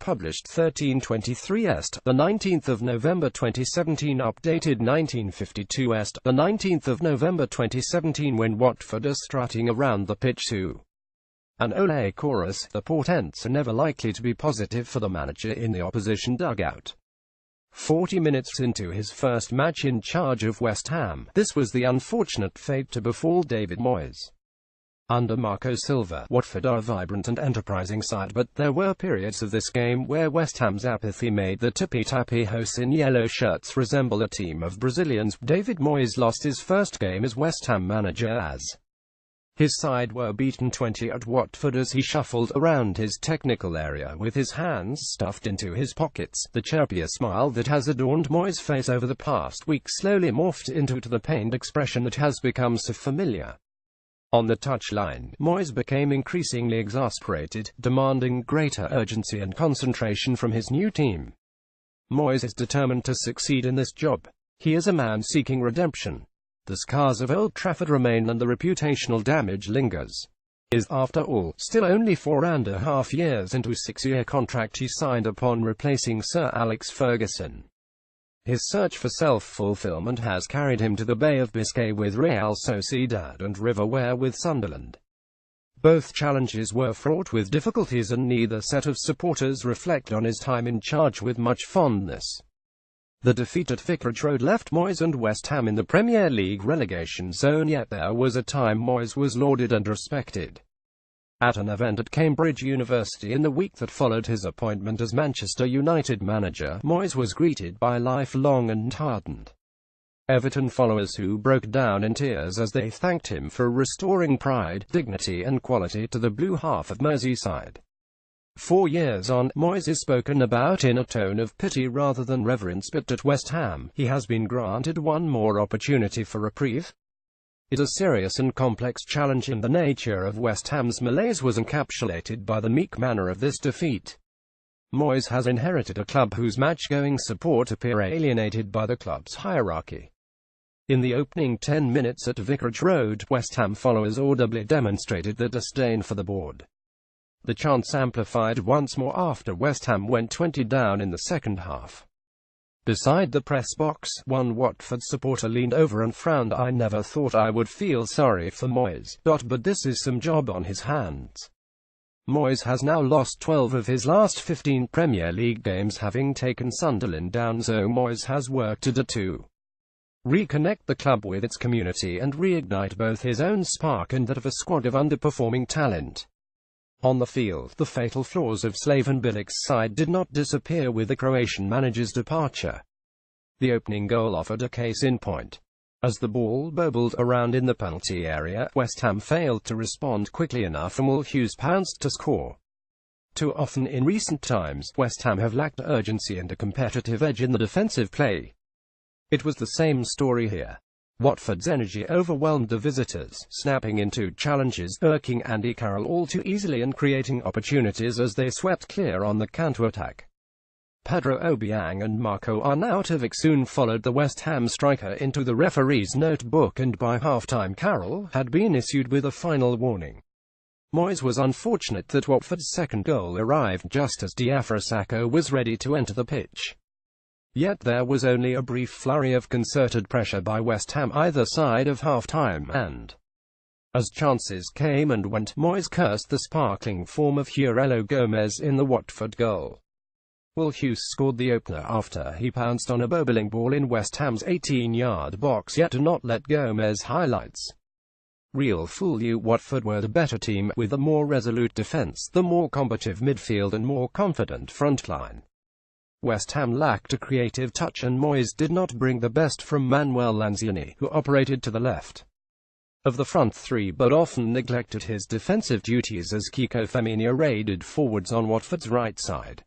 published 1323 est, the 19th of November 2017, updated 1952 est, the 19th of November 2017, when Watford are strutting around the pitch to an Ole chorus. The portents are never likely to be positive for the manager in the opposition dugout. 40 minutes into his first match in charge of West Ham, this was the unfortunate fate to befall David Moyes. Under Marco Silva, Watford are a vibrant and enterprising side, but there were periods of this game where West Ham's apathy made the tippy-tappy hosts in yellow shirts resemble a team of Brazilians. David Moyes lost his first game as West Ham manager as his side were beaten 20 at Watford as he shuffled around his technical area with his hands stuffed into his pockets. The chirpier smile that has adorned Moyes' face over the past week slowly morphed into the pained expression that has become so familiar. On the touchline, Moyes became increasingly exasperated, demanding greater urgency and concentration from his new team. Moyes is determined to succeed in this job. He is a man seeking redemption. The scars of Old Trafford remain and the reputational damage lingers. He is, after all, still only 4.5 years into a 6-year contract he signed upon replacing Sir Alex Ferguson. His search for self-fulfillment has carried him to the Bay of Biscay with Real Sociedad and River Ware with Sunderland. Both challenges were fraught with difficulties and neither set of supporters reflect on his time in charge with much fondness. The defeat at Vicarage Road left Moyes and West Ham in the Premier League relegation zone, yet there was a time Moyes was lauded and respected. At an event at Cambridge University in the week that followed his appointment as Manchester United manager, Moyes was greeted by lifelong and hardened Everton followers who broke down in tears as they thanked him for restoring pride, dignity and quality to the blue half of Merseyside. 4 years on, Moyes is spoken about in a tone of pity rather than reverence, but at West Ham, he has been granted one more opportunity for reprieve. It is a serious and complex challenge, and the nature of West Ham's malaise was encapsulated by the meek manner of this defeat. Moyes has inherited a club whose match-going support appear alienated by the club's hierarchy. In the opening 10 minutes at Vicarage Road, West Ham followers audibly demonstrated their disdain for the board. The chants amplified once more after West Ham went 20 down in the second half. Beside the press box, one Watford supporter leaned over and frowned. "I never thought I would feel sorry for Moyes, but this is some job on his hands." Moyes has now lost 12 of his last 15 Premier League games, having taken Sunderland down, so Moyes has work to do to reconnect the club with its community and reignite both his own spark and that of a squad of underperforming talent. On the field, the fatal flaws of Slaven Bilic's side did not disappear with the Croatian manager's departure. The opening goal offered a case in point. As the ball bobbled around in the penalty area, West Ham failed to respond quickly enough and Will Hughes pounced to score. Too often in recent times, West Ham have lacked urgency and a competitive edge in the defensive play. It was the same story here. Watford's energy overwhelmed the visitors, snapping into challenges, irking Andy Carroll all too easily and creating opportunities as they swept clear on the counter-attack. Pedro Obiang and Marco Arnautovic soon followed the West Ham striker into the referee's notebook, and by half-time Carroll had been issued with a final warning. Moyes was unfortunate that Watford's second goal arrived just as Diafra Sakho was ready to enter the pitch. Yet there was only a brief flurry of concerted pressure by West Ham either side of half-time, and as chances came and went, Moyes cursed the sparkling form of Hurello Gomez in the Watford goal. Will Hughes scored the opener after he pounced on a bobbling ball in West Ham's 18-yard box, yet to not let Gomez highlights. Real fool you. Watford were the better team, with a more resolute defence, the more combative midfield and more confident front line. West Ham lacked a creative touch, and Moyes did not bring the best from Manuel Lanzini, who operated to the left of the front three but often neglected his defensive duties as Kiko Femenia raided forwards on Watford's right side.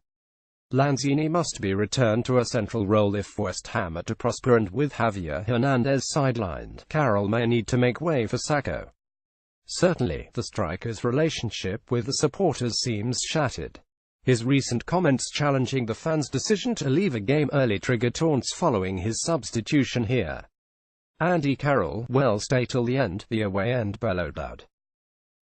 Lanzini must be returned to a central role if West Ham are to prosper, and with Javier Hernandez sidelined, Carroll may need to make way for Sakho. Certainly, the striker's relationship with the supporters seems shattered. His recent comments challenging the fans' decision to leave a game early triggered taunts following his substitution here. Andy Carroll, "Well, stay till the end," the away end bellowed out.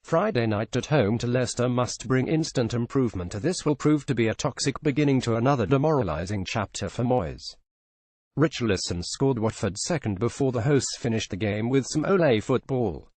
Friday night at home to Leicester must bring instant improvement. This will prove to be a toxic beginning to another demoralising chapter for Moyes. Richarlison scored Watford's second before the hosts finished the game with some ole football.